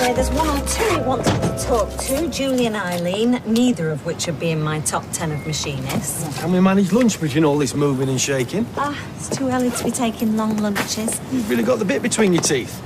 Anyway, there's one or two he wanted to talk to, Julie and Eileen, neither of which would be in my top 10 of machinists. Can we manage lunch between all this moving and shaking? It's too early to be taking long lunches. You've really got the bit between your teeth.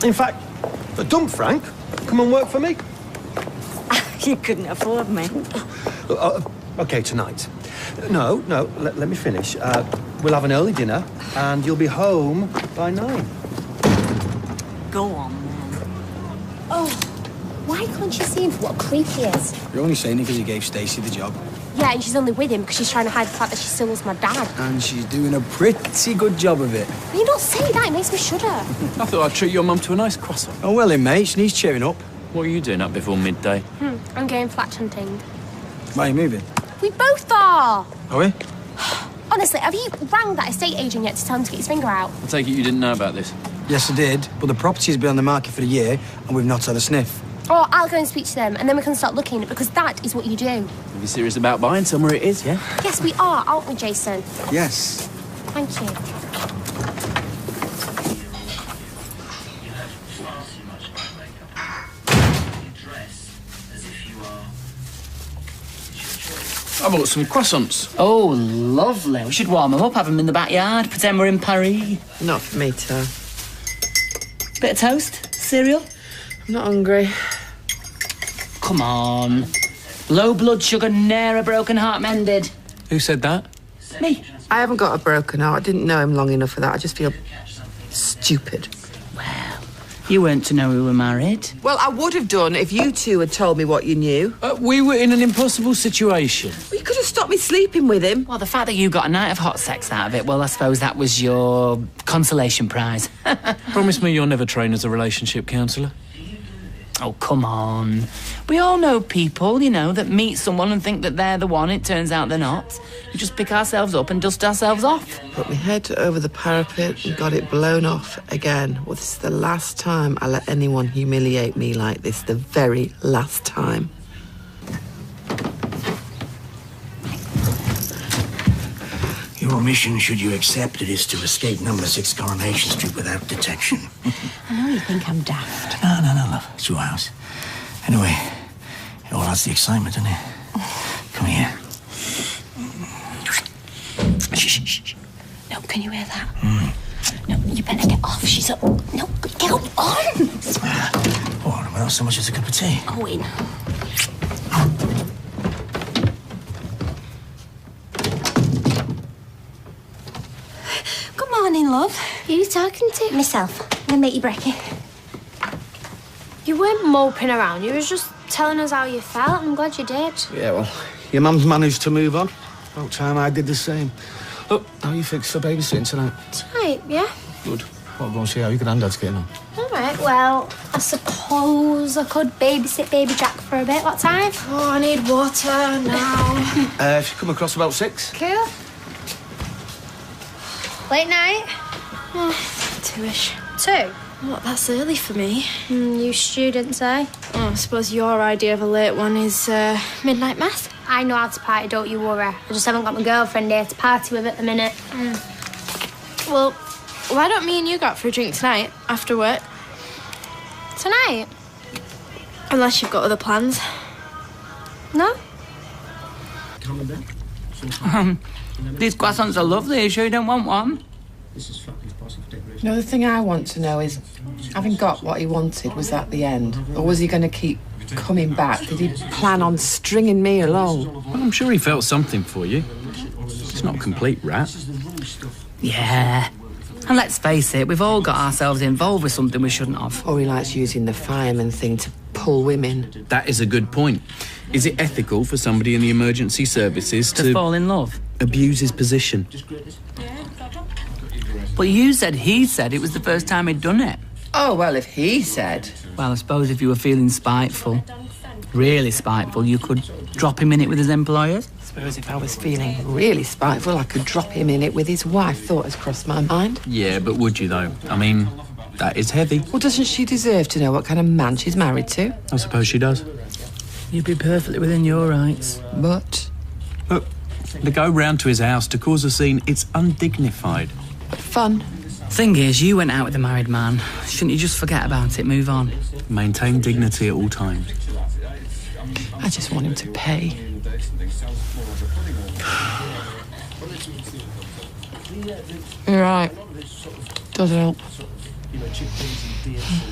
In fact, for dump Frank, come and work for me. You couldn't afford me. OK, tonight. No, let me finish. We'll have an early dinner, and you'll be home by 9. Go on, then. Oh, why can't you see him for what a creep he is? You're only saying it because you gave Stacey the job. Yeah, and she's only with him because she's trying to hide the fact that she still loves my dad. And she's doing a pretty good job of it. You don't say that, it makes me shudder. I thought I'd treat your mum to a nice croissant. Oh, well then, mate, she needs cheering up. What are you doing up before midday? I'm going flat hunting. Why are you moving? We both are! Are we? Honestly, have you rang that estate agent yet to tell him to get his finger out? I take it you didn't know about this. Yes, I did, but the property's been on the market for a year, and we've not had a sniff. Or I'll go and speak to them, and then we can start looking, because that is what you do. If you're serious about buying somewhere, it is, yeah? Yes, we are, aren't we, Jason? Yes. Thank you. I bought some croissants. Oh, lovely. We should warm them up, have them in the backyard, pretend we're in Paris. Not for me, Tom. Bit of toast, cereal. I'm not hungry. Come on. Low blood sugar, ne'er a broken heart mended. Who said that? Me. I haven't got a broken heart. I didn't know him long enough for that. I just feel stupid. Well, you weren't to know we were married. Well, I would have done if you two had told me what you knew. We were in an impossible situation. Well, you could have stopped me sleeping with him. Well, the fact that you got a night of hot sex out of it, well, I suppose that was your consolation prize. Promise me you'll never train as a relationship counsellor. Oh, come on. We all know people, you know, that meet someone and think that they're the one. It turns out they're not. We just pick ourselves up and dust ourselves off. Put my head over the parapet and got it blown off again. Well, this is the last time I let anyone humiliate me like this. The very last time. Your mission, should you accept it, is to escape number 6 Coronation Street without detection. I know you think I'm daft. No, love. It's your house. Anyway, it all adds the excitement, doesn't it? Come here. Shh. No, can you hear that? No, you better get off. She's up. No, get on. Oh, without so much as a cup of tea. Go in. Good morning, love. Who are you talking to? Myself. I'm gonna make you brekkie. You weren't moping around, you were just telling us how you felt. I'm glad you did. Yeah, well, your mum's managed to move on. About time I did the same. Look, how you fixed for babysitting tonight? Tonight, yeah? Good. Well, go and see how your granddad's getting on. All right, well, I suppose I could babysit baby Jack for a bit. What time? Oh, I need water now. If you come across about 6. Cool. Late night? 2-ish. 2? What, that's early for me. You students, eh? Oh, I suppose your idea of a late one is midnight mass. I know how to party, don't you worry. I just haven't got my girlfriend here to party with at the minute. Well, why don't me and you go out for a drink tonight, after work? Tonight? Unless you've got other plans. No? These croissants are lovely. You sure you don't want one? No, the thing I want to know is, having got what he wanted, was that the end? Or was he going to keep coming back? Did he plan on stringing me along? Well, I'm sure he felt something for you. He's not a complete rat. Yeah. And let's face it, we've all got ourselves involved with something we shouldn't have. Or he likes using the fireman thing to pull women. That is a good point. Is it ethical for somebody in the emergency services To fall in love? abuse his position? But you said he said it was the first time he'd done it. Oh, well, if he said... Well, I suppose if you were feeling spiteful, really spiteful, you could drop him in it with his employers. I suppose if I was feeling really spiteful, I could drop him in it with his wife. Thought has crossed my mind. Yeah, but would you, though? I mean, that is heavy. Well, doesn't she deserve to know what kind of man she's married to? I suppose she does. You'd be perfectly within your rights. But... Look, to go round to his house to cause a scene, it's undignified. fun. Thing is, you went out with a married man. Shouldn't you just forget about it, move on? Maintain dignity at all times. I just want him to pay. You're right. Does help.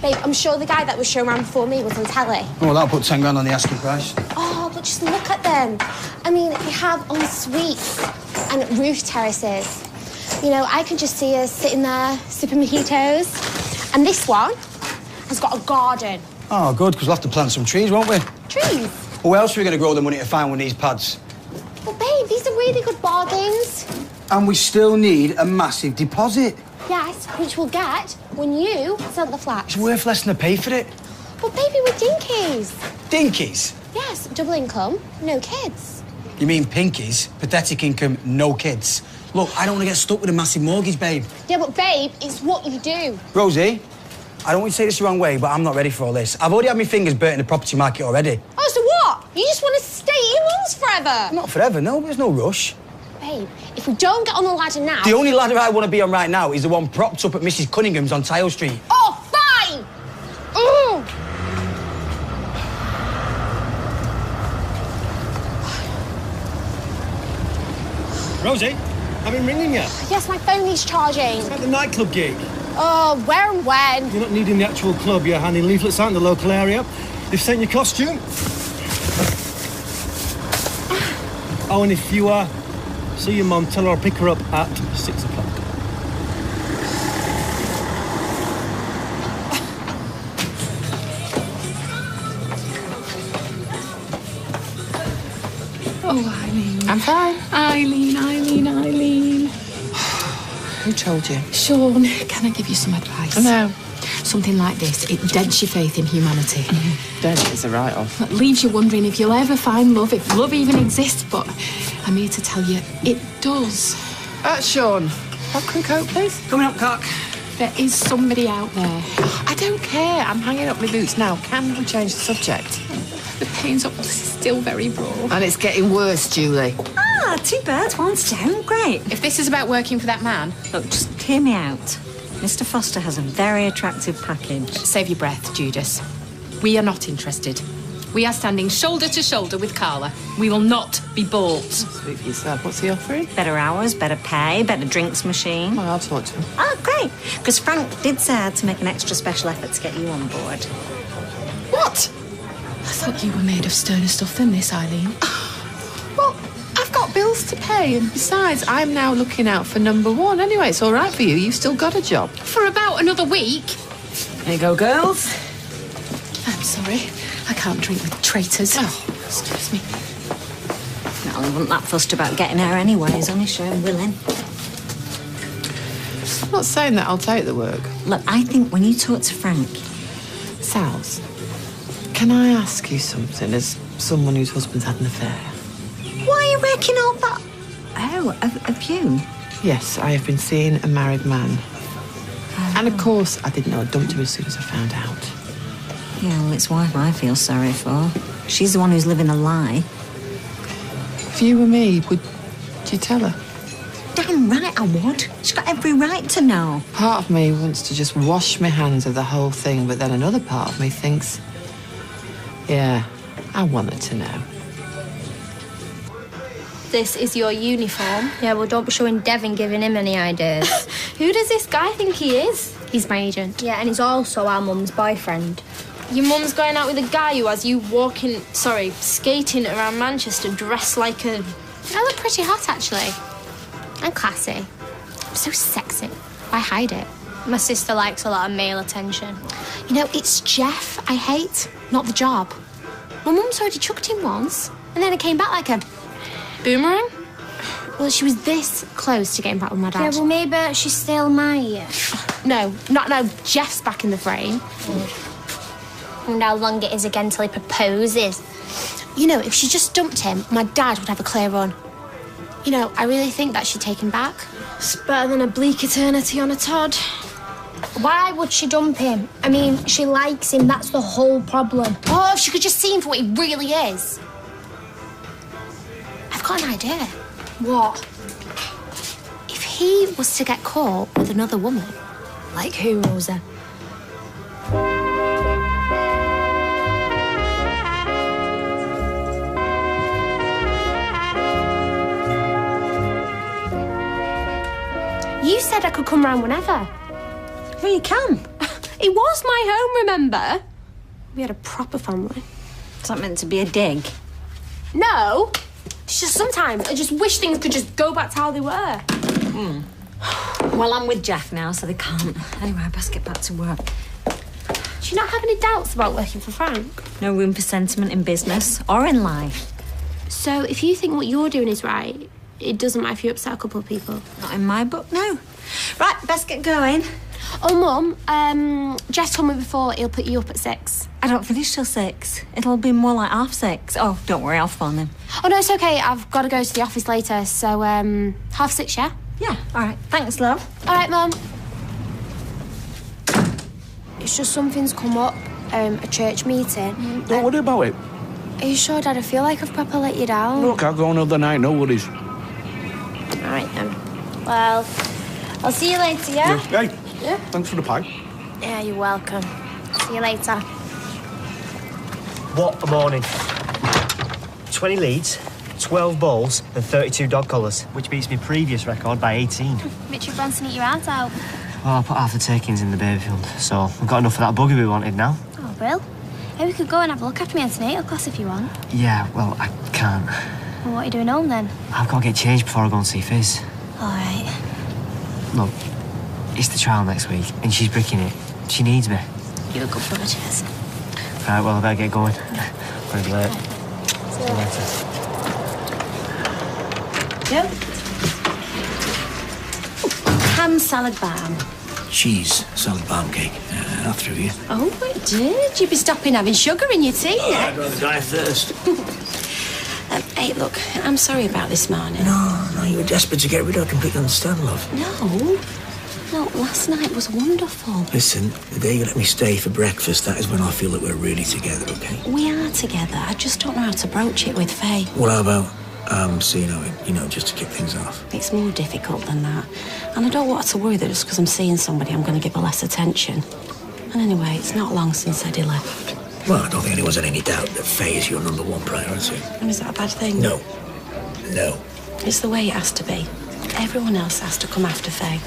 Babe, I'm sure the guy that was shown around before me was on telly. Oh, that'll put 10 grand on the asking price. Oh, but just look at them. I mean, they have en suites and roof terraces. You know, I can just see us sitting there sipping mojitos. And this one has got a garden. Oh, good, because we'll have to plant some trees, won't we? Trees? Well, where else are we going to grow the money to find one of these pads? Well, babe, these are really good bargains. And we still need a massive deposit. Yes, which we'll get when you sell the flat. It's worth less than I pay for it. But baby, we're dinkies. Dinkies? Yes, double income, no kids. You mean pinkies? Pathetic income, no kids. Look, I don't want to get stuck with a massive mortgage, babe. Yeah, but babe, it's what you do. Rosie, I don't want you to say this the wrong way, but I'm not ready for all this. I've already had my fingers burnt in the property market already. Oh, so what? You just want to stay at your mum's forever? Not forever, no. There's no rush. Babe, if we don't get on the ladder now... The only ladder I want to be on right now is the one propped up at Mrs. Cunningham's on Tile Street. Oh, fine! Rosie, I've been ringing you. Yes, my phone is charging. At the nightclub gig. Oh, where and when? You're not needing the actual club. You're handing leaflets out in the local area. They've sent your costume. Oh, and if you see your mum, tell her I'll pick her up at 6 o'clock. Oh, Eileen. I'm fine. Eileen. Who told you? Sean, can I give you some advice? No. Something like this, it dents your faith in humanity. Dent is a write-off. It leaves you wondering if you'll ever find love, if love even exists, but I'm here to tell you, it does. Sean, hot and coke, please. Coming up, cock. There is somebody out there. I don't care. I'm hanging up my boots now. Can we change the subject? The pain's up, this is still very raw. And it's getting worse, Julie. Ah, 2 birds, 1 stone. Great. If this is about working for that man... Look, just hear me out. Mr. Foster has a very attractive package. Save your breath, Judas. We are not interested. We are standing shoulder to shoulder with Carla. We will not be bought. Sweet for yourself. What's he offering? Better hours, better pay, better drinks machine. Well, I'll talk to him. Oh, great. Because Frank did say I had to make an extra special effort to get you on board. What? I thought you were made of sterner stuff than this, Eileen. Well, I've got bills to pay, and besides, I'm now looking out for number 1. Anyway, it's all right for you. You've still got a job. For about another week. There you go, girls. I'm sorry. I can't drink with traitors. Oh, excuse me. Well, he wasn't that fussed about getting her anyway. He's only showing willing. I'm not saying that I'll take the work. Look, I think when you talk to Frank... Sals, can I ask you something as someone whose husband's had an affair? Why are you making all that? Oh, of you? Yes, I have been seeing a married man. And of course, I didn't know I dumped him as soon as I found out. Yeah, well, it's wife I feel sorry for. She's the one who's living a lie. If you were me, would you tell her? Damn right I would. She's got every right to know. Part of me wants to just wash my hands of the whole thing, but then another part of me thinks, yeah, I want her to know. This is your uniform. Yeah, well, don't be showing Devin giving him any ideas. Who does this guy think he is? He's my agent. Yeah, and he's also our mum's boyfriend. Your mum's going out with a guy who has you skating around Manchester dressed like a... I look pretty hot, actually. I'm classy. I'm so sexy. Why hide it? My sister likes a lot of male attention. You know, it's Jeff I hate, not the job. My mum's already chucked him once, and then it came back like a... Boomerang? Well, she was this close to getting back with my dad. Yeah, well, maybe she still might. No, Jeff's back in the frame. I wonder how long it is again till he proposes. You know, if she just dumped him, my dad would have a clear run. You know, I really think that she'd take him back. It's better than a bleak eternity on a Todd. Why would she dump him? I mean, she likes him, that's the whole problem. Oh, if she could just see him for what he really is. I've got an idea. What? If he was to get caught with another woman, Like who, Rosa? You said I could come round whenever. Well, you can. It was my home, remember? We had a proper family. Is that meant to be a dig? No. It's just sometimes I just wish things could just go back to how they were. Well, I'm with Jeff now, so they can't. Anyway, I best get back to work. Do you not have any doubts about working for Frank? No room for sentiment in business or in life. So if you think what you're doing is right, it doesn't matter if you upset a couple of people? Not in my book, no. Right, best get going. Oh, Mum, Jess told me before he'll put you up at 6. I don't finish till 6. It'll be more like 6:30. Oh, don't worry, I'll phone him. Oh, no, it's okay. I've got to go to the office later, so 6:30, yeah? Yeah, all right. Thanks, love. All right, Mum. It's just something's come up, a church meeting. Don't worry about it. Are you sure, Dad? I feel like I've proper let you down. Look, I'll go another night, no worries. All right, then. Well, I'll see you later, yeah? Hey, Yeah? thanks for the pie. Yeah, you're welcome. See you later. What a morning. 20 leads, 12 balls and 32 dog collars, which beats my previous record by 18. Richard Branson eat your heart out. Well, I put half the takings in the baby field, so we've got enough of that buggy we wanted now. Oh, Brill. Hey, we could go and have a look after my antenatal class if you want. Yeah, well, I can't. Well, what are you doing home then? I've got to get changed before I go and see Fizz. All right. Look, it's the trial next week, and she's bricking it. She needs me. You're a good brother, Chess. Right, well, I better get going. Very late. See you later. Yep. Ham salad balm. Cheese, salad balm cake. That threw you. Oh, it did. You'd be stopping having sugar in your tea I'd rather die of thirst. Hey, look, I'm sorry about this morning. No, you were desperate to get rid of. I completely understand, love. No, last night was wonderful. Listen, the day you let me stay for breakfast, that is when I feel that we're really together, okay? We are together. I just don't know how to broach it with Faye. Well, how about, seeing her, just to kick things off? It's more difficult than that. And I don't want her to worry that just because I'm seeing somebody, I'm going to give her less attention. And anyway, it's not long since Eddie left. Well, I don't think anyone's had any doubt that Faye is your number one priority. And is that a bad thing? No. It's the way it has to be. Everyone else has to come after Faye.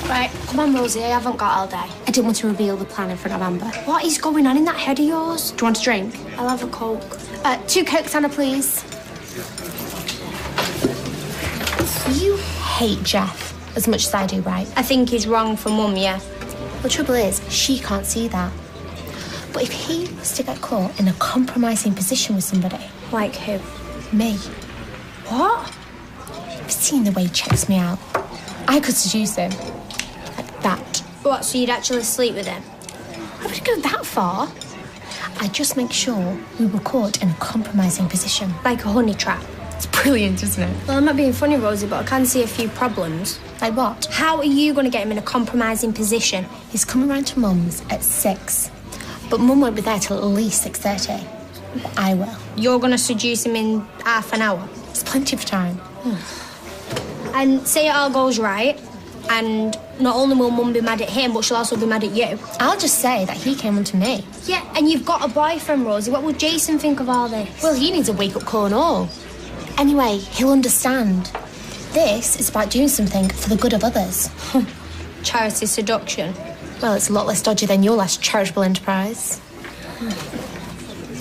Right, come on, Rosie, I haven't got all day. I didn't want to reveal the plan in front of Amber. What is going on in that head of yours? Do you want a drink? I'll have a Coke. 2 Cokes, Anna, please. You hate Jeff as much as I do, right? I think he's wrong for Mum, yeah. The trouble is, she can't see that. But if he was to get caught in a compromising position with somebody... Like who? Me. What? I've seen the way he checks me out. I could seduce him. Like that. What, so you'd actually sleep with him? I wouldn't go that far. I'd just make sure we were caught in a compromising position. Like a honey trap? It's brilliant, isn't it? Well, I'm not being funny, Rosie, but I can see a few problems. Like what? How are you going to get him in a compromising position? He's coming round to Mum's at 6. But Mum won't be there till at least 6:30. I will. You're going to seduce him in half an hour? It's plenty of time. And say it all goes right, and not only will Mum be mad at him, but she'll also be mad at you. I'll just say that he came on to me. Yeah, and you've got a boyfriend, Rosie. What will Jason think of all this? Well, he needs a wake-up call and all. Anyway, he'll understand. This is about doing something for the good of others. Charity seduction. Well, it's a lot less dodgy than your last charitable enterprise.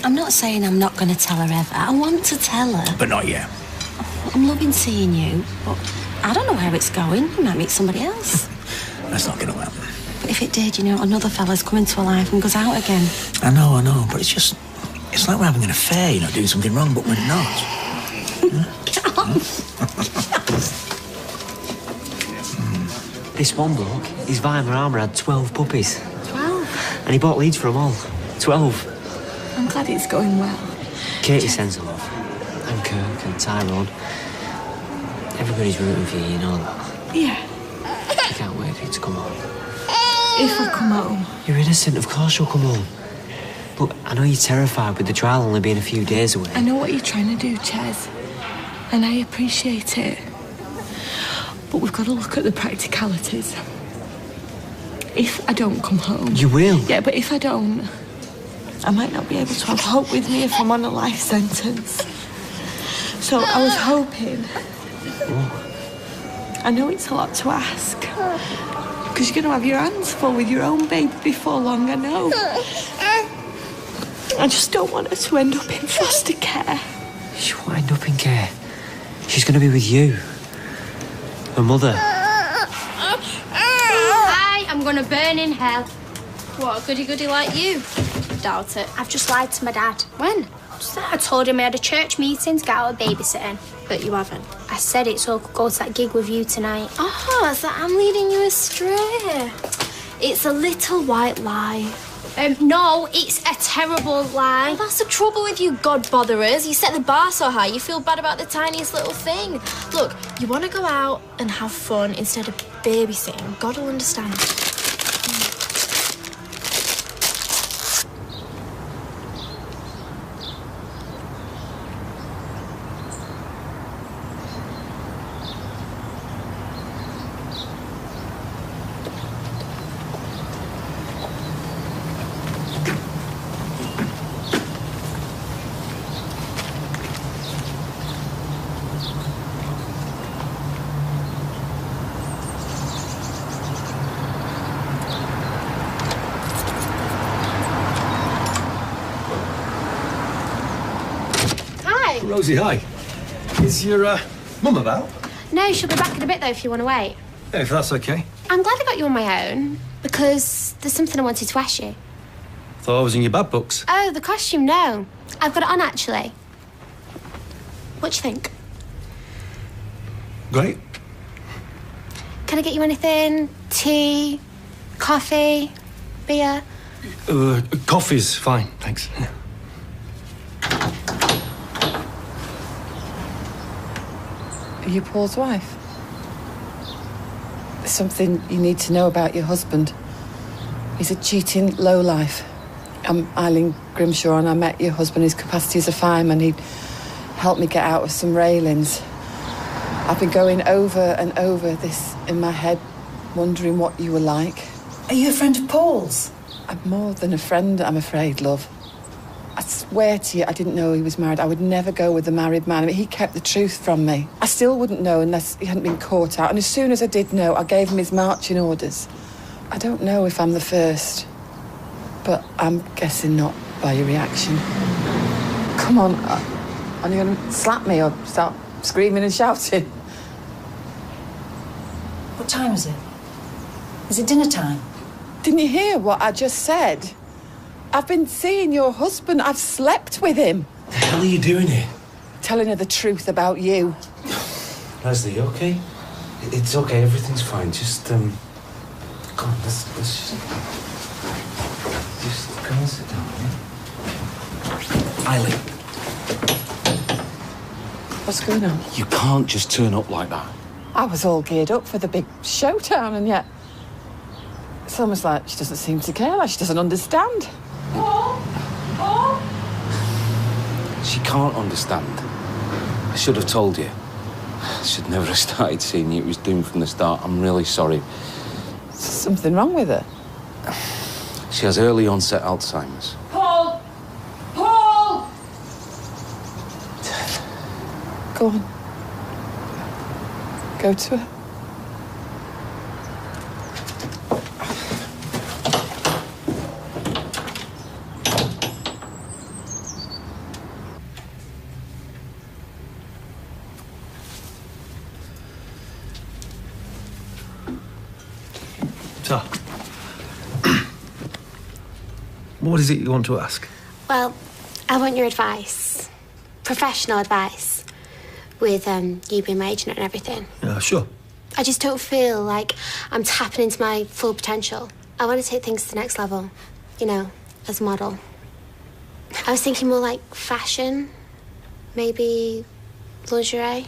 I'm not saying I'm not going to tell her ever. I want to tell her. But not yet. I'm loving seeing you, but I don't know where it's going. You might meet somebody else. That's not going to happen. But if it did, another fella's come into her life and goes out again. I know, but it's like we're having an affair, doing something wrong, but we're not. Get on. This one bloke, his Weimar armour had 12 puppies. 12? And he bought leads for them all. 12. I'm glad it's going well. Katie sends a love. And Kirk and Tyrone. Everybody's rooting for you, you know that. Yeah. I can't wait for you to come home. If I come home. You're innocent, of course you'll come home. But I know you're terrified with the trial only being a few days away. I know what you're trying to do, Ches. And I appreciate it. But we've got to look at the practicalities. if I don't come home. You will? Yeah, but if I don't, I might not be able to have Hope with me if I'm on a life sentence. So I was hoping... I know it's a lot to ask, because you're going to have your hands full with your own baby before long, I know. I just don't want her to end up in foster care. She won't end up in care. She's going to be with you. Her mother. Hi, I'm going to burn in hell. What, a goody-goody like you? Doubt it. I've just lied to my dad. When? I told him I had a church meeting to get out of babysitting. But you haven't. I said it so I could go to that gig with you tonight. Oh, so I'm leading you astray. It's a little white lie. No, it's a terrible lie. Well, that's the trouble with you God botherers. You set the bar so high, you feel bad about the tiniest little thing. Look, you want to go out and have fun instead of babysitting. God will understand. Rosie, hi. Is your mum about? No, she'll be back in a bit, though, if you want to wait. Yeah, if that's okay. I'm glad I got you on my own, because there's something I wanted to ask you. Thought I was in your bad books. Oh, the costume, no. I've got it on, actually. What do you think? Great. Can I get you anything? Tea? Coffee? Beer? Coffee's fine, thanks. Are you Paul's wife? There's something you need to know about your husband. He's a cheating lowlife. I'm Eileen Grimshaw, and I met your husband in his capacity as a fireman. He'd helped me get out of some railings. I've been going over and over this in my head, wondering what you were like. Are you a friend of Paul's? I'm more than a friend, I'm afraid, love. I swear to you, I didn't know he was married. I would never go with a married man. I mean, he kept the truth from me. I still wouldn't know unless he hadn't been caught out. And as soon as I did know, I gave him his marching orders. I don't know if I'm the first, but I'm guessing not by your reaction. Come on, are you going to slap me or start screaming and shouting? What time is it? Is it dinner time? Didn't you hear what I just said? I've been seeing your husband. I've slept with him. The hell are you doing here? Telling her the truth about you. Leslie, you okay? It's okay, everything's fine. Just, come on, let's just come and sit down, yeah? Eileen. What's going on? You can't just turn up like that. I was all geared up for the big showdown, and yet it's almost like she doesn't seem to care, like she doesn't understand. She can't understand. I should have told you. I should never have started seeing you. It was doomed from the start. I'm really sorry. Is something wrong with her? She has early onset Alzheimer's. Paul! Paul! Go on. Go to her. So, what is it you want to ask? Well, I want your advice. Professional advice. With you being my agent and everything. Yeah, sure. I just don't feel like I'm tapping into my full potential. I want to take things to the next level, you know, as a model. I was thinking more like fashion, maybe lingerie.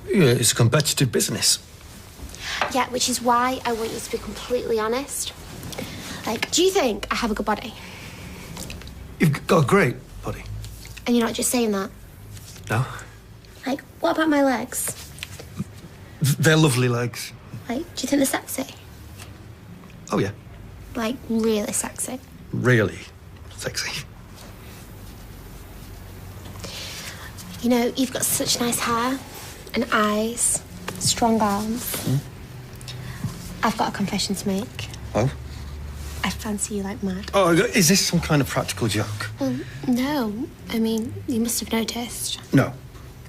Yeah, it's a competitive business. Yeah, which is why I want you to be completely honest. Like, do you think I have a good body? You've got a great body. And you're not just saying that? No? Like, what about my legs? They're lovely legs. Like, do you think they're sexy? Oh, yeah. Like, really sexy. Really sexy. You know, you've got such nice hair and eyes, strong arms. I've got a confession to make. Oh? I fancy you like mad. Oh, is this some kind of practical joke? Well, no. I mean, you must have noticed. No.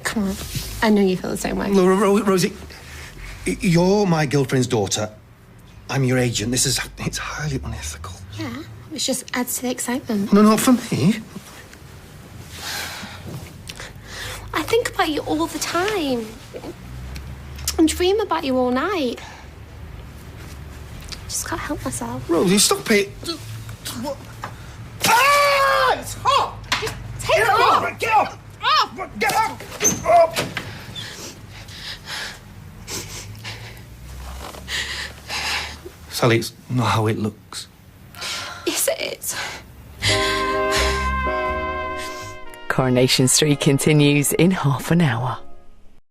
Come on. I know you feel the same way. Rosie, you're my girlfriend's daughter. I'm your agent. It's highly unethical. Yeah, it just adds to the excitement. No, not for me. I think about you all the time. And dream about you all night. Just can't help myself. Rosie, stop it. What? Ah! It's hot! Just take it off! Get up! Get up! Oh. Sally, it's not how it looks. Yes, it is. Coronation Street continues in half an hour.